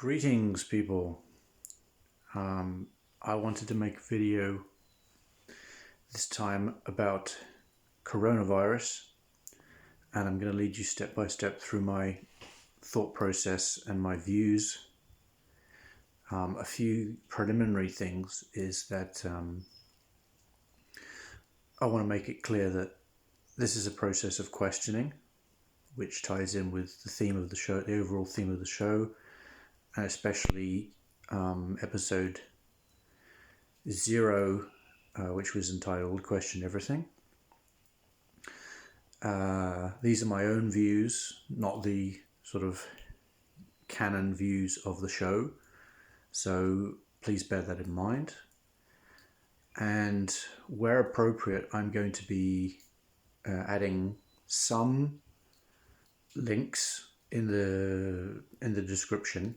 Greetings, people. I wanted to make a video this time about coronavirus, and I'm going to lead you step by step through my thought process and my views. A few preliminary things is that I want to make it clear that this is a process of questioning, which ties in with the theme of the show, the overall theme of the show, and especially episode 0, which was entitled Question Everything. These are my own views, not the sort of canon views of the show, so please bear that in mind. And where appropriate, I'm going to be adding some links in the description,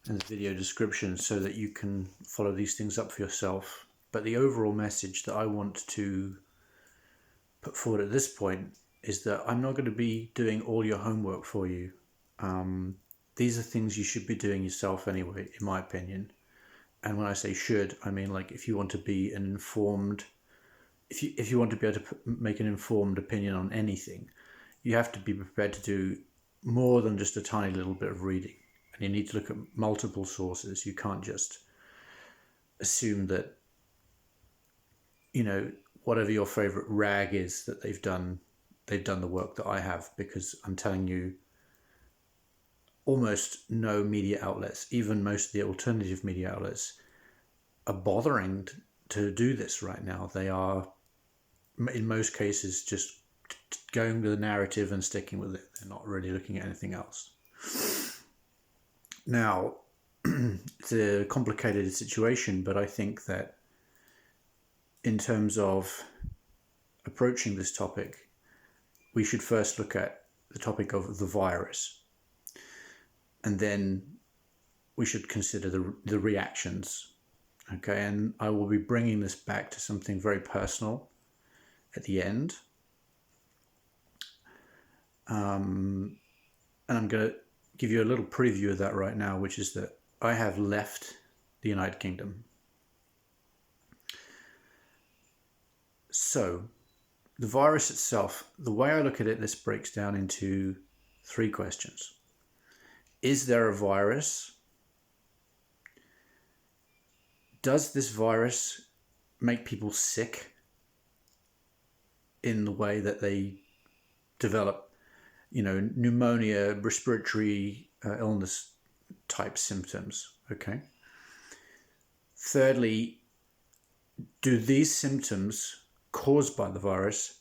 in the video description, so that you can follow these things up for yourself. But the overall message that I want to put forward at this point is that I'm not going to be doing all your homework for you. These are things you should be doing yourself anyway, in my opinion. And when I say should, I mean, like, if you want to be an informed, if you want to be able to make an informed opinion on anything, you have to be prepared to do more than just a tiny little bit of reading. And you need to look at multiple sources. You can't just assume that, whatever your favorite rag is, that they've done the work that I have, because I'm telling you, almost no media outlets, even most of the alternative media outlets, are bothering to do this right now. They are, in most cases, just going with the narrative and sticking with it. They're not really looking at anything else. Now, it's a complicated situation, but I think that in terms of approaching this topic, we should first look at the topic of the virus. And then we should consider the reactions. Okay, and I will be bringing this back to something very personal at the end. And I'm going to give you a little preview of that right now, which is that I have left the United Kingdom. So, the virus itself, the way I look at it, this breaks down into 3 questions. Is there a virus? Does this virus make people sick in the way that they develop, pneumonia, respiratory illness type symptoms? Okay. Thirdly, do these symptoms caused by the virus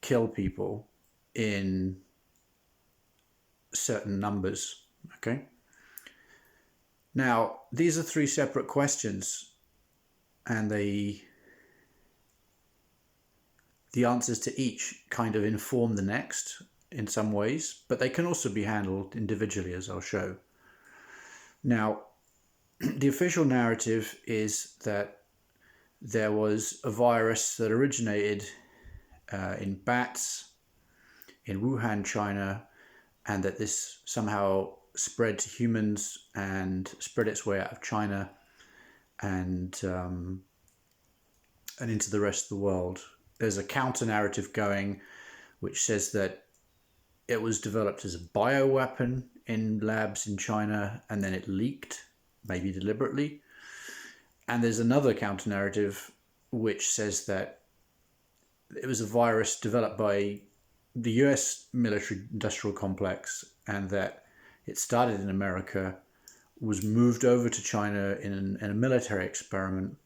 kill people in certain numbers? Okay. Now, these are 3 separate questions, and the answers to each kind of inform the next in some ways, but they can also be handled individually, as I'll show. Now, the official narrative is that there was a virus that originated in bats in Wuhan, China, and that this somehow spread to humans and spread its way out of China and into the rest of the world. There's a counter narrative going which says that it was developed as a bioweapon in labs in China and then it leaked, maybe deliberately. And there's another counter narrative which says that it was a virus developed by the US military industrial complex, and that it started in America, was moved over to China in a military experiment,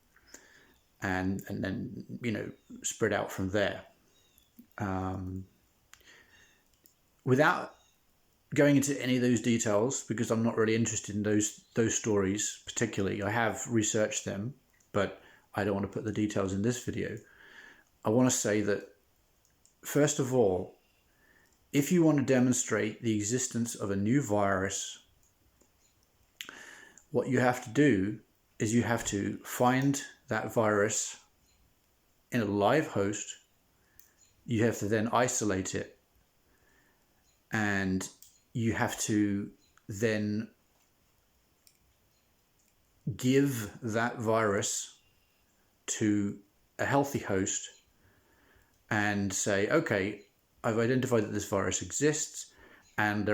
and then spread out from there. Without going into any of those details, because I'm not really interested in those stories particularly. I have researched them, but I don't want to put the details in this video. I want to say that, first of all, if you want to demonstrate the existence of a new virus, what you have to do is you have to find that virus in a live host. You have to then isolate it, and you have to then give that virus to a healthy host and say, okay, I've identified that this virus exists, and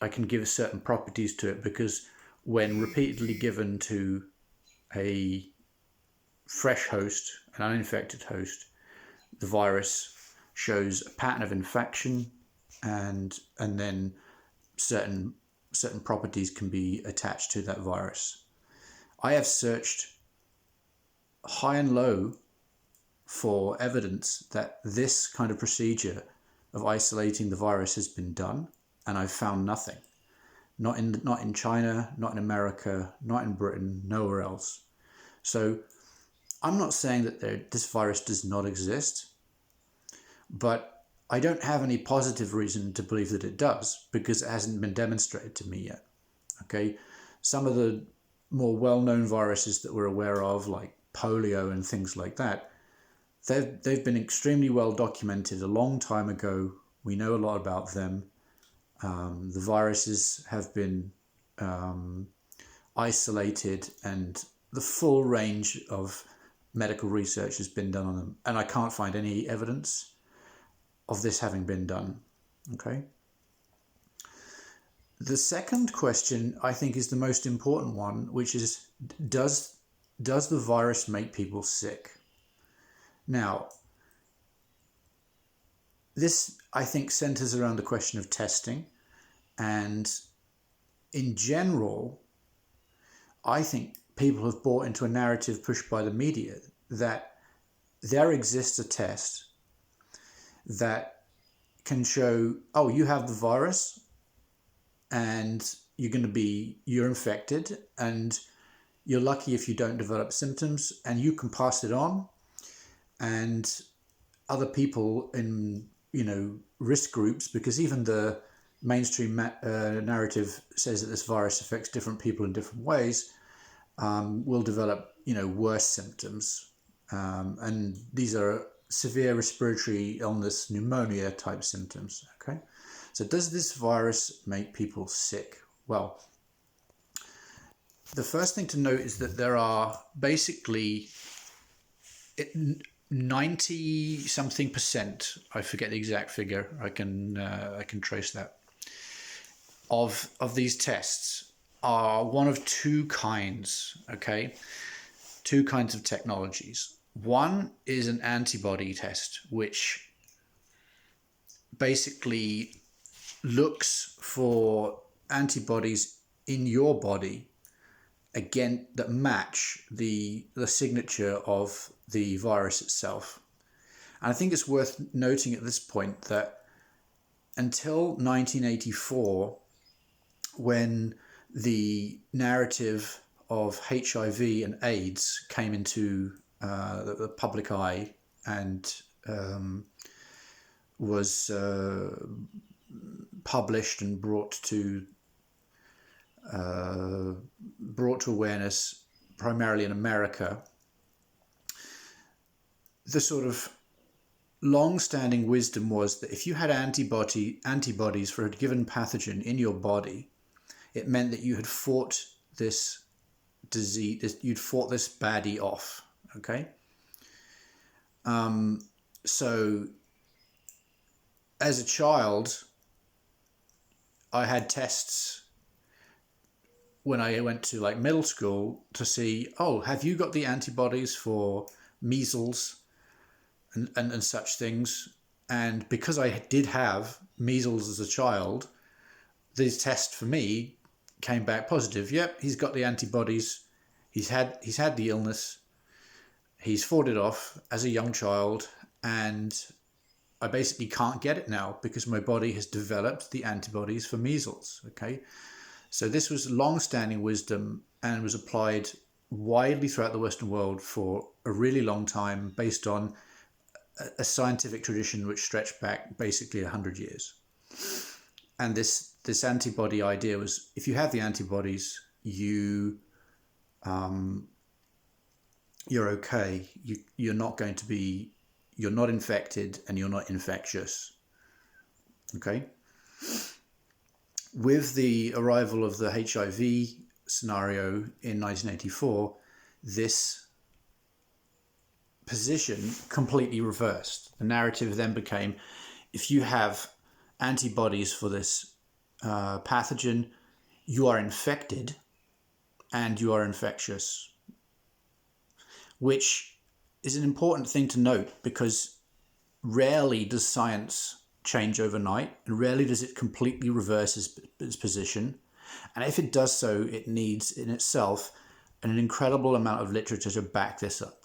I can give certain properties to it, because when repeatedly given to a fresh host, an uninfected host, the virus shows a pattern of infection, and then certain properties can be attached to that virus. I have searched high and low for evidence that this kind of procedure of isolating the virus has been done, and I've found nothing. Not in China, not in America, not in Britain, nowhere else. So I'm not saying that this virus does not exist, but I don't have any positive reason to believe that it does, because it hasn't been demonstrated to me yet. Okay, some of the more well-known viruses that we're aware of, like polio and things like that, they've been extremely well documented a long time ago. We know a lot about them. The viruses have been isolated, and the full range of medical research has been done on them, and I can't find any evidence of this having been done. Okay. The second question, I think, is the most important one, which is, does the virus make people sick? Now, this, I think, centers around the question of testing. And in general, I think people have bought into a narrative pushed by the media that there exists a test that can show, oh, you have the virus and you're infected, and you're lucky if you don't develop symptoms, and you can pass it on. And other people in, risk groups, because even the mainstream narrative says that this virus affects different people in different ways, will develop, worse symptoms. And these are severe respiratory illness, pneumonia type symptoms. Okay. So does this virus make people sick? Well, the first thing to note is that there are basically 90 something percent, I forget the exact figure, I can trace that, of these tests are one of two kinds. Okay, two kinds of technologies. One is an antibody test, which basically looks for antibodies in your body, again, that match the signature of the virus itself. And I think it's worth noting at this point that until 1984, when the narrative of HIV and AIDS came into the public eye and was published and brought to awareness primarily in America, the sort of long-standing wisdom was that if you had antibodies for a given pathogen in your body, it meant that you had fought this disease, you'd fought this baddie off. Okay. So as a child, I had tests when I went to like middle school to see, oh, have you got the antibodies for measles and such things? And because I did have measles as a child, these tests for me came back positive. Yep, he's got the antibodies. He's had the illness. He's fought it off as a young child, and I basically can't get it now because my body has developed the antibodies for measles. Okay. So this was long-standing wisdom and was applied widely throughout the Western world for a really long time, based on a scientific tradition which stretched back basically 100 years. And this antibody idea was, if you have the antibodies, you're okay. You're not infected, and you're not infectious. Okay. with the arrival of the HIV scenario in 1984, this position completely reversed. The narrative then became, if you have antibodies for this pathogen, you are infected and you are infectious, which is an important thing to note, because rarely does science change overnight, and rarely does it completely reverse its position. And if it does so, it needs in itself an incredible amount of literature to back this up.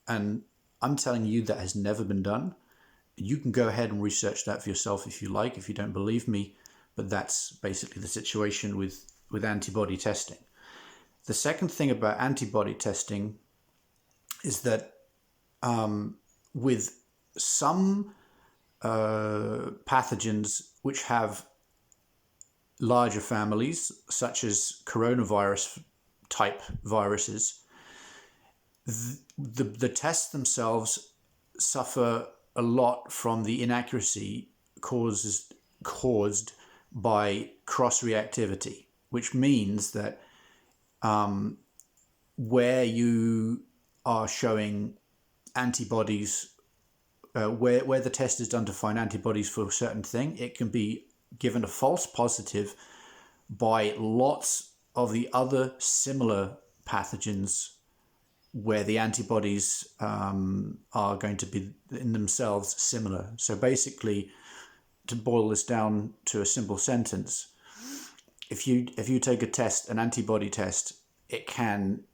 And I'm telling you, that has never been done. You can go ahead and research that for yourself if you like, if you don't believe me, but that's basically the situation with antibody testing. The second thing about antibody testing is that with some pathogens which have larger families, such as coronavirus type viruses, the tests themselves suffer a lot from the inaccuracy caused by cross-reactivity, which means that where you are showing antibodies, where the test is done to find antibodies for a certain thing, it can be given a false positive by lots of the other similar pathogens where the antibodies are going to be in themselves similar. So basically, to boil this down to a simple sentence, if you take a test, an antibody test, it can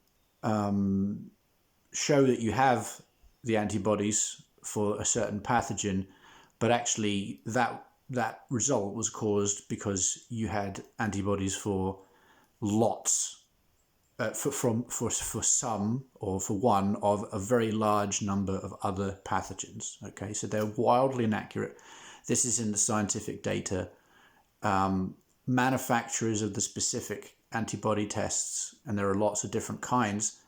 show that you have the antibodies for a certain pathogen, but actually that result was caused because you had antibodies for lots, for some, or for one of a very large number of other pathogens. Okay, so they're wildly inaccurate. This is in the scientific data. Manufacturers of the specific antibody tests, and there are lots of different kinds,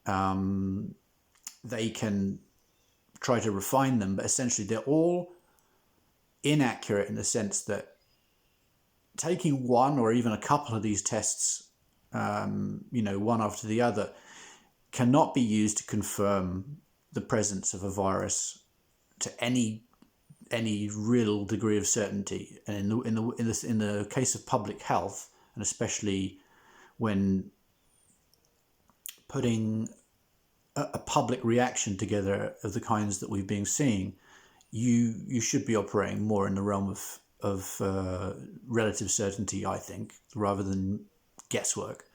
they can try to refine them, but essentially they're all inaccurate in the sense that taking one or even a couple of these tests, one after the other, cannot be used to confirm the presence of a virus to any real degree of certainty. And in the case of public health, and especially when putting a public reaction together of the kinds that we've been seeing, you should be operating more in the realm of relative certainty, I think, rather than guesswork.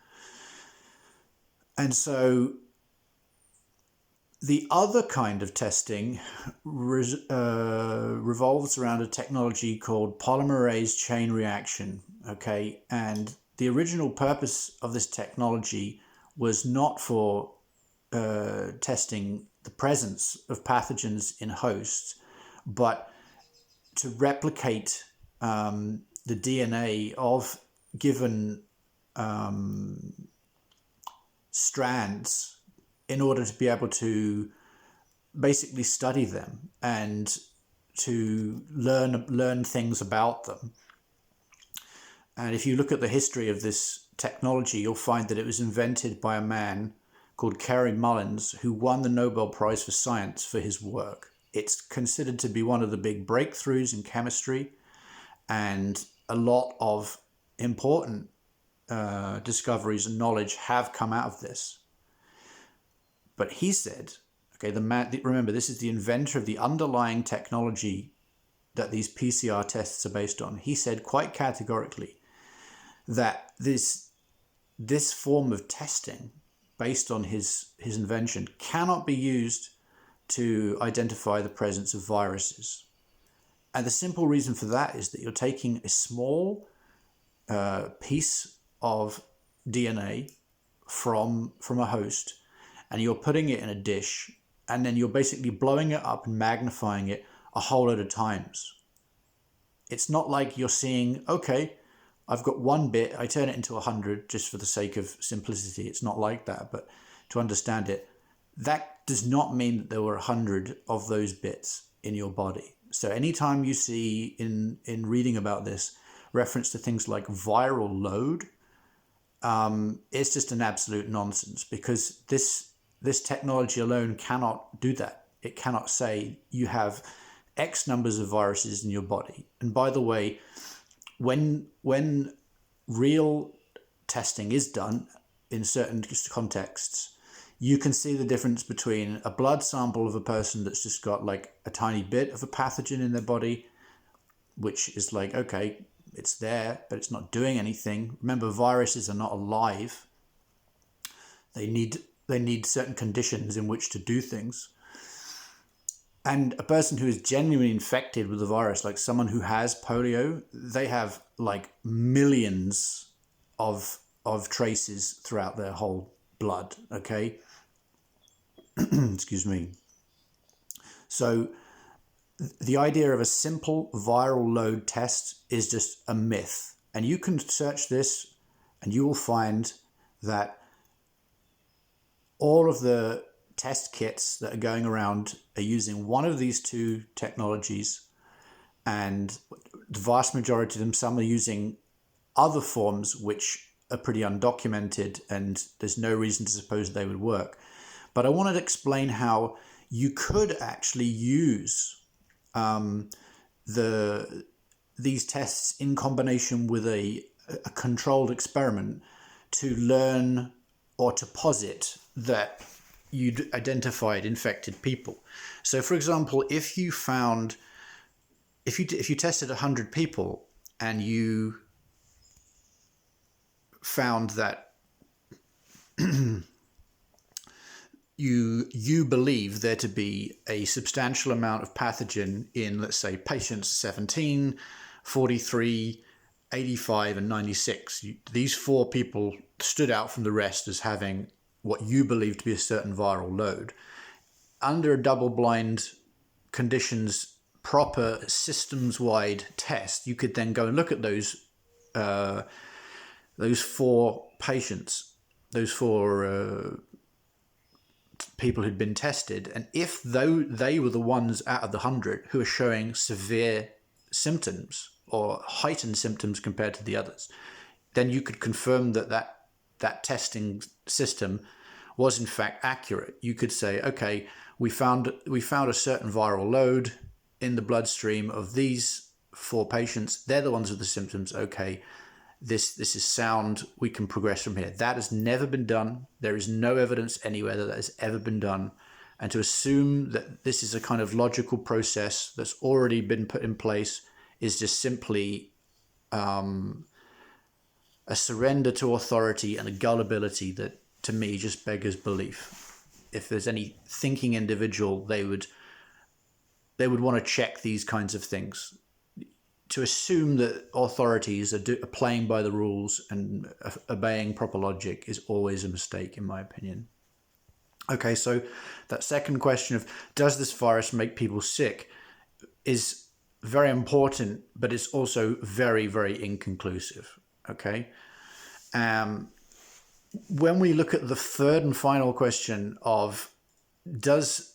And so the other kind of testing revolves around a technology called polymerase chain reaction. Okay, and the original purpose of this technology was not for testing the presence of pathogens in hosts, but to replicate the DNA of given strands in order to be able to basically study them and to learn things about them. And if you look at the history of this technology, you'll find that it was invented by a man called Kerry Mullins, who won the Nobel Prize for Science for his work. It's considered to be one of the big breakthroughs in chemistry, and a lot of important discoveries and knowledge have come out of this. But he said, okay, remember, this is the inventor of the underlying technology that these PCR tests are based on. He said quite categorically that this form of testing based on his invention cannot be used to identify the presence of viruses. And the simple reason for that is that you're taking a small piece of DNA from a host, and you're putting it in a dish, and then you're basically blowing it up and magnifying it a whole lot of times. It's not like you're seeing, okay, I've got one bit, I turn it into 100 just for the sake of simplicity. It's not like that, but to understand it, that does not mean that there were 100 of those bits in your body. So anytime you see in reading about this, reference to things like viral load, it's just an absolute nonsense, because this technology alone cannot do that. It cannot say you have X numbers of viruses in your body. And by the way, when real testing is done in certain contexts, you can see the difference between a blood sample of a person that's just got like a tiny bit of a pathogen in their body, which is like, okay, it's there, but it's not doing anything. Remember, viruses are not alive. They need certain conditions in which to do things. And a person who is genuinely infected with the virus, like someone who has polio, they have like millions of traces throughout their whole blood, okay? Excuse me. So the idea of a simple viral load test is just a myth. And you can search this and you will find that all of the test kits that are going around are using one of these two technologies, and the vast majority of them, some are using other forms which are pretty undocumented, and there's no reason to suppose they would work. But I wanted to explain how you could actually use these tests in combination with a controlled experiment to learn or to posit that you'd identified infected people. So, for example, if you tested 100 people and you found that you believe there to be a substantial amount of pathogen in, let's say, patients 17, 43, 85, and 96. These four people stood out from the rest as having what you believe to be a certain viral load. Under a double-blind conditions, proper systems-wide test, you could then go and look at those four patients, those four people who'd been tested, and if they were the ones out of the 100 who are showing severe symptoms or heightened symptoms compared to the others, then you could confirm that testing system was in fact accurate. You could say, okay, we found a certain viral load in the bloodstream of these four patients. They're the ones with the symptoms. Okay, this is sound. We can progress from here. That has never been done. There is no evidence anywhere that has ever been done. And to assume that this is a kind of logical process that's already been put in place is just simply a surrender to authority and a gullibility that, to me, just beggars belief. If there's any thinking individual, they would want to check these kinds of things. To assume that authorities are playing by the rules and obeying proper logic is always a mistake, in my opinion. Okay, so that second question of does this virus make people sick is very important, but it's also very, very inconclusive. Okay. When we look at the third and final question of does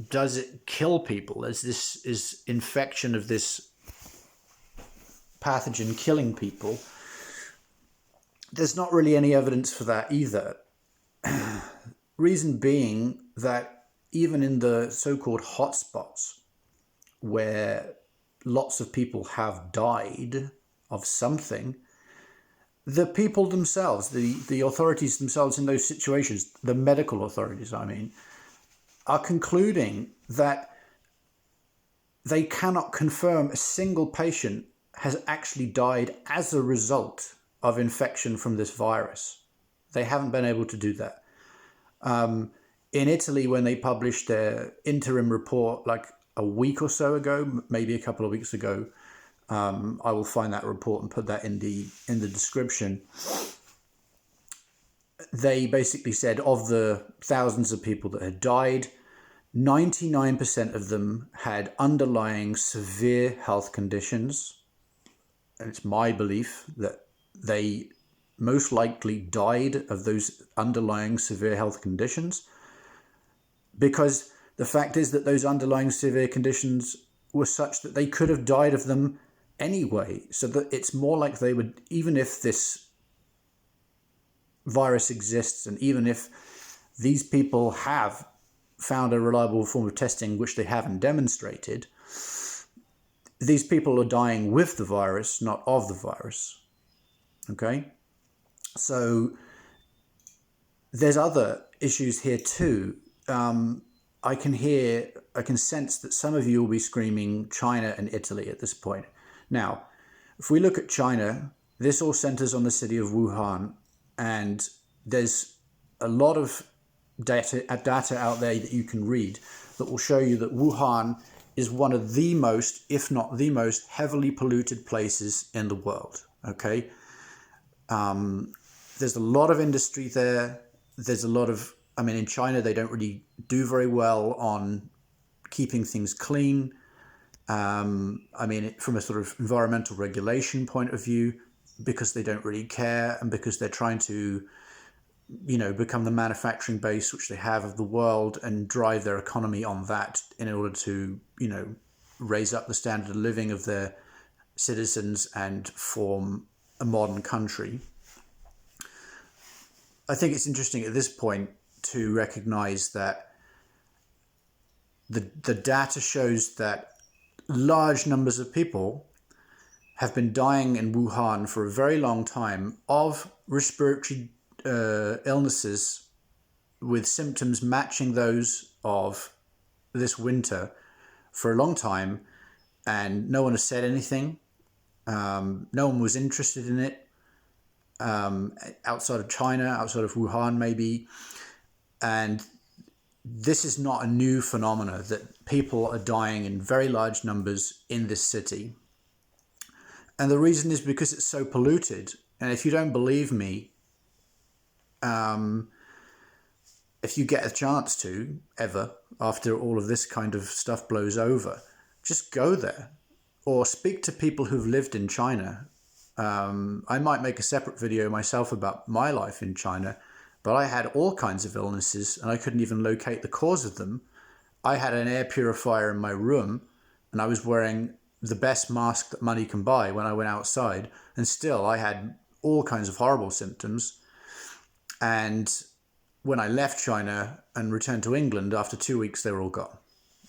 it kill people? Is infection of this pathogen killing people? There's not really any evidence for that either. Reason being that even in the so-called hotspots where lots of people have died of something, the people themselves, the authorities themselves in those situations, the medical authorities, I mean, are concluding that they cannot confirm a single patient has actually died as a result of infection from this virus. They haven't been able to do that. In Italy, when they published their interim report like a week or so ago, maybe a couple of weeks ago, I will find that report and put that in the description. They basically said of the thousands of people that had died, 99% of them had underlying severe health conditions. And it's my belief that they most likely died of those underlying severe health conditions, because the fact is that those underlying severe conditions were such that they could have died of them anyway, so that it's more like they would, even if this virus exists and even if these people have found a reliable form of testing, which they haven't demonstrated, these people are dying with the virus, not of the virus. Okay? So there's other issues here too. I can sense that some of you will be screaming China and Italy at this point. Now, if we look at China, this all centers on the city of Wuhan, and there's a lot of data out there that you can read that will show you that Wuhan is one of the most, if not the most, heavily polluted places in the world. Okay, there's a lot of industry there. There's a lot of, I mean, in China they don't really do very well on keeping things clean. I mean, from a sort of environmental regulation point of view, because they don't really care, and because they're trying to, become the manufacturing base which they have of the world and drive their economy on that in order to, raise up the standard of living of their citizens and form a modern country. I think it's interesting at this point to recognize that the data shows that large numbers of people have been dying in Wuhan for a very long time of respiratory illnesses with symptoms matching those of this winter for a long time, and no one has said anything. No one was interested in it outside of China, outside of Wuhan maybe. And this is not a new phenomena that people are dying in very large numbers in this city. And the reason is because it's so polluted. And if you don't believe me, if you get a chance to, ever, after all of this kind of stuff blows over, just go there or speak to people who've lived in China. I might make a separate video myself about my life in China, but I had all kinds of illnesses and I couldn't even locate the cause of them. I had an air purifier in my room and I was wearing the best mask that money can buy when I went outside, and still I had all kinds of horrible symptoms. And when I left China and returned to England, after 2 weeks, they were all gone.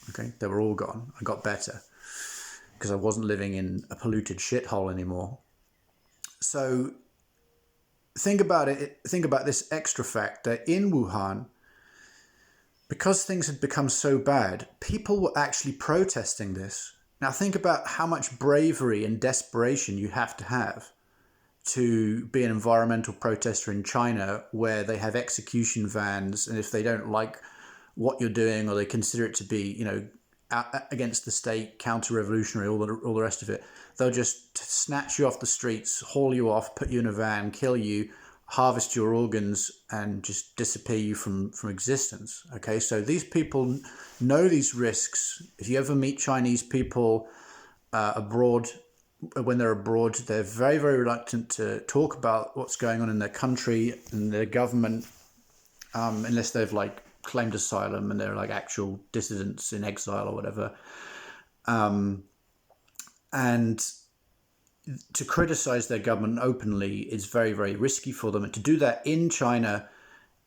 Okay, they were all gone. I got better because I wasn't living in a polluted shithole anymore. So think about it. Think about this extra fact that in Wuhan, because things had become so bad, people were actually protesting this. Now think about how much bravery and desperation you have to be an environmental protester in China, where they have execution vans, and if they don't like what you're doing or they consider it to be, against the state, counter-revolutionary, all the rest of it, they'll just snatch you off the streets, haul you off, put you in a van, kill you, harvest your organs, and just disappear you from existence. Okay, so these people know these risks. If you ever meet Chinese people abroad, when they're abroad, they're very, very reluctant to talk about what's going on in their country and their government, unless they've claimed asylum and they're actual dissidents in exile or whatever. And to criticize their government openly is very, very risky for them. And to do that in China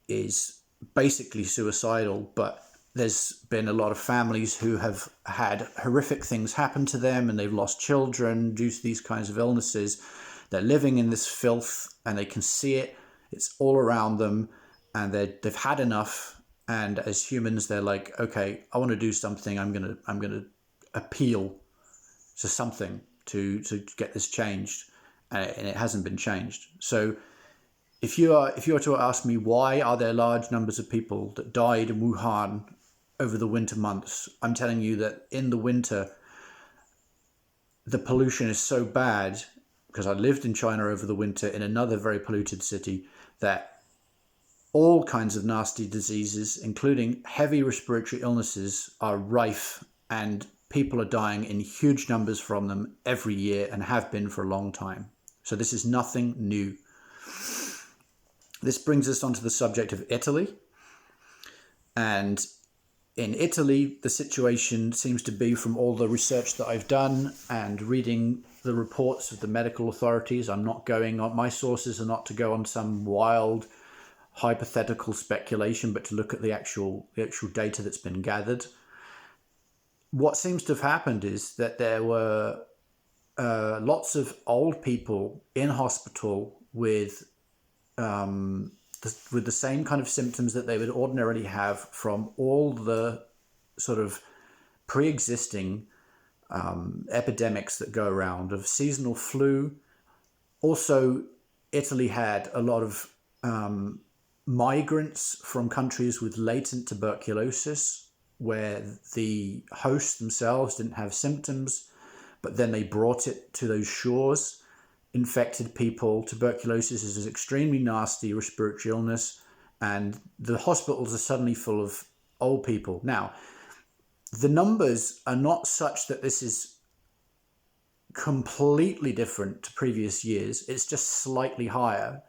is basically suicidal. But there's been a lot of families who have had horrific things happen to them, and they've lost children due to these kinds of illnesses. They're living in this filth and they can see it. It's all around them, and they've had enough. And as humans, they're like, okay, I want to do something. I'm gonna appeal to something to get this changed, and it hasn't been changed. So if you are to ask me why are there large numbers of people that died in Wuhan over the winter months, I'm telling you that in the winter the pollution is so bad, because I lived in China over the winter in another very polluted city, that all kinds of nasty diseases, including heavy respiratory illnesses, are rife, and people are dying in huge numbers from them every year and have been for a long time. So this is nothing new. This brings us onto the subject of Italy. And In Italy, the situation seems to be, from all the research that I've done and reading the reports of the medical authorities, I'm not going on, my sources are not to go on some wild hypothetical speculation, but to look at the actual data that's been gathered. What seems to have happened is that there were lots of old people in hospital with the same kind of symptoms that they would ordinarily have from all the sort of pre-existing epidemics that go around of seasonal flu. Also, Italy had a lot of migrants from countries with latent tuberculosis, where the hosts themselves didn't have symptoms, but then they brought it to those shores. Infected people. Tuberculosis is an extremely nasty respiratory illness, and the hospitals are suddenly full of old people. Now, the numbers are not such that this is completely different to previous years. It's just slightly higher.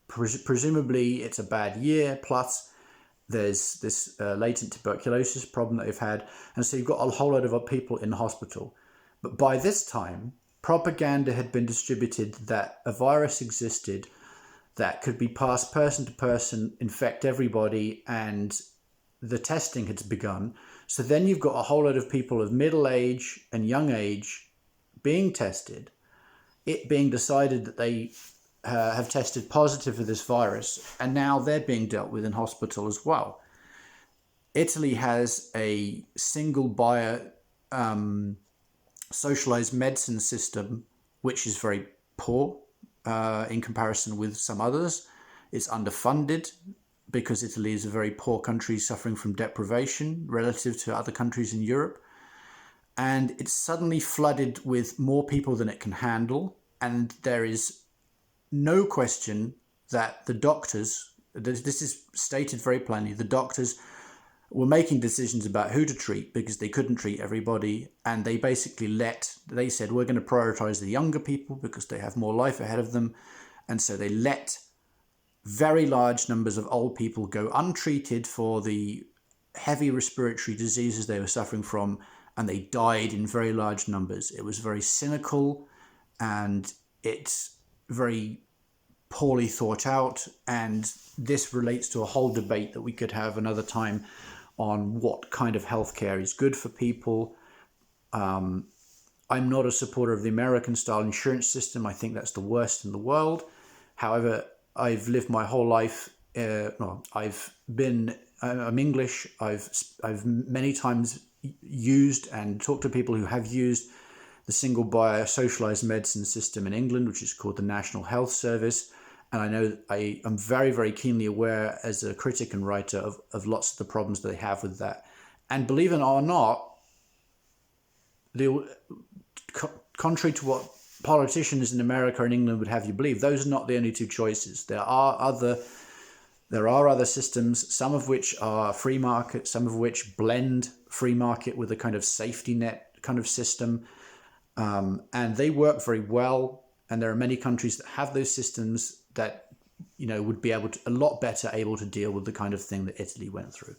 Presumably, it's a bad year, plus there's this latent tuberculosis problem that they've had, and so you've got a whole load of people in hospital. But by this time, propaganda had been distributed that a virus existed that could be passed person to person, infect everybody, and the testing had begun. So then you've got a whole lot of people of middle age and young age being tested, it being decided that they have tested positive for this virus, and now they're being dealt with in hospital as well. Italy has a single buyer socialized medicine system, which is very poor in comparison with some others. It's underfunded because Italy is a very poor country suffering from deprivation relative to other countries in Europe. And it's suddenly flooded with more people than it can handle. And there is no question that the doctors, this is stated very plainly, the doctors were making decisions about who to treat because they couldn't treat everybody. And they basically they said, we're going to prioritize the younger people because they have more life ahead of them. And so they let very large numbers of old people go untreated for the heavy respiratory diseases they were suffering from, and they died in very large numbers. It was very cynical, and it's very poorly thought out, and this relates to a whole debate that we could have another time on what kind of healthcare is good for people. I'm not a supporter of the American style insurance system. I think that's the worst in the world. However, I've lived my whole life. I'm English. I've many times used and talked to people who have used the single buyer socialized medicine system in England, which is called the National Health Service. And I know I am very, very keenly aware as a critic and writer of lots of the problems that they have with that. And believe it or not, contrary to what politicians in America and England would have you believe, those are not the only two choices. There are other systems, some of which are free market, some of which blend free market with a kind of safety net kind of system. And they work very well. And there are many countries that have those systems that, would be a lot better able to deal with the kind of thing that Italy went through.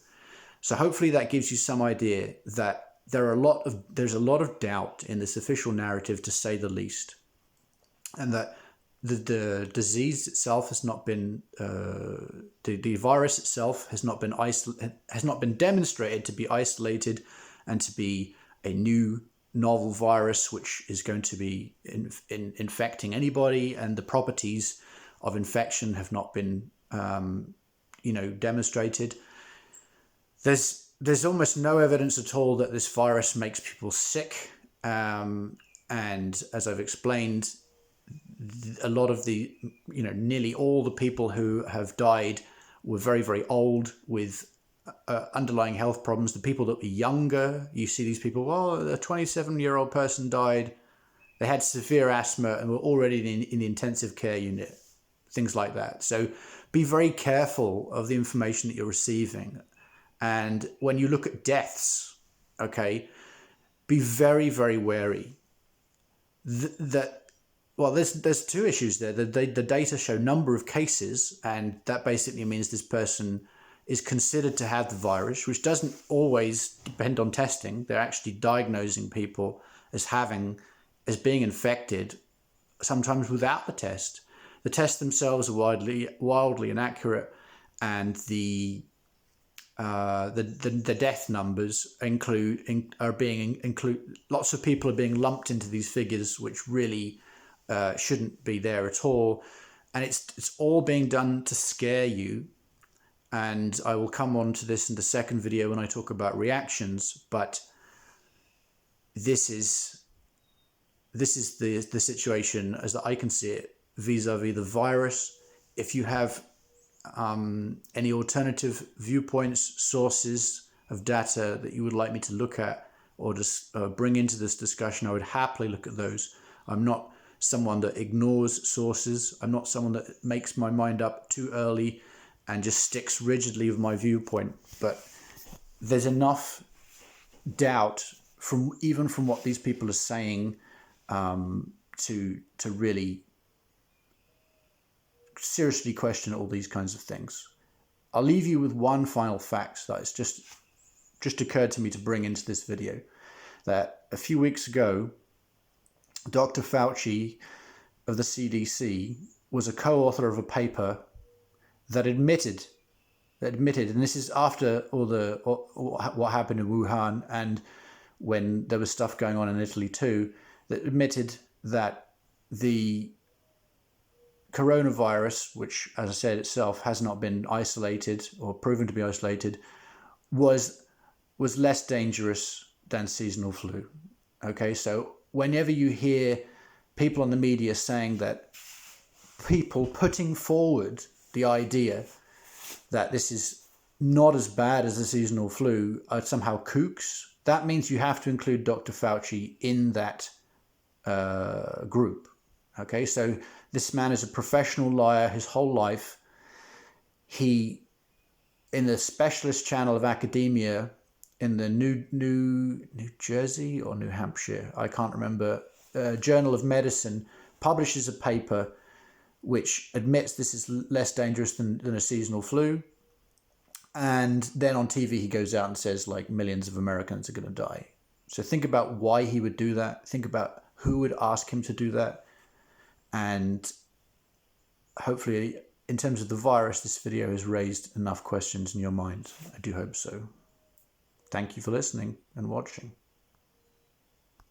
So hopefully that gives you some idea that there's a lot of doubt in this official narrative, to say the least, and that the disease itself has not been the virus itself has not been demonstrated to be isolated and to be a new novel virus which is going to be infecting anybody, and the properties of infection have not been demonstrated. There's almost no evidence at all that this virus makes people sick, and as I've explained, a lot of the nearly all the people who have died were very, very old with underlying health problems. The people that were younger, you see these people, a 27-year-old person died, they had severe asthma and were already in the intensive care unit, things like that. So be very careful of the information that you're receiving. And when you look at deaths, be very, very wary. There's two issues there. The data show number of cases, and that basically means this person is considered to have the virus, which doesn't always depend on testing. They're actually diagnosing people as being infected, sometimes without the test. The tests themselves are wildly inaccurate, and the death numbers lots of people are being lumped into these figures, which really shouldn't be there at all, and it's all being done to scare you. And I will come on to this in the second video when I talk about reactions, but this is the situation as I can see it vis-a-vis the virus. If you have any alternative viewpoints, sources of data that you would like me to look at or just bring into this discussion, I would happily look at those. I'm not someone that ignores sources. I'm not someone that makes my mind up too early and just sticks rigidly with my viewpoint. But there's enough doubt even from what these people are saying to really seriously question all these kinds of things. I'll leave you with one final fact that's just occurred to me to bring into this video. That a few weeks ago, Dr. Fauci of the CDC was a co-author of a paper that admitted, and this is after what happened in Wuhan and when there was stuff going on in Italy too, that admitted that the coronavirus, which, as I said itself, has not been isolated or proven to be isolated, was less dangerous than seasonal flu. Okay, so whenever you hear people on the media saying that, people putting forward the idea that this is not as bad as the seasonal flu are somehow kooks, that means you have to include Dr. Fauci in that group. Okay, so this man is a professional liar his whole life. He, in the specialist channel of academia in the New Jersey or New Hampshire, I can't remember, Journal of Medicine, publishes a paper which admits this is less dangerous than a seasonal flu. And then on TV, he goes out and says like millions of Americans are going to die. So think about why he would do that. Think about who would ask him to do that. And hopefully, in terms of the virus, this video has raised enough questions in your mind. I do hope so. Thank you for listening and watching.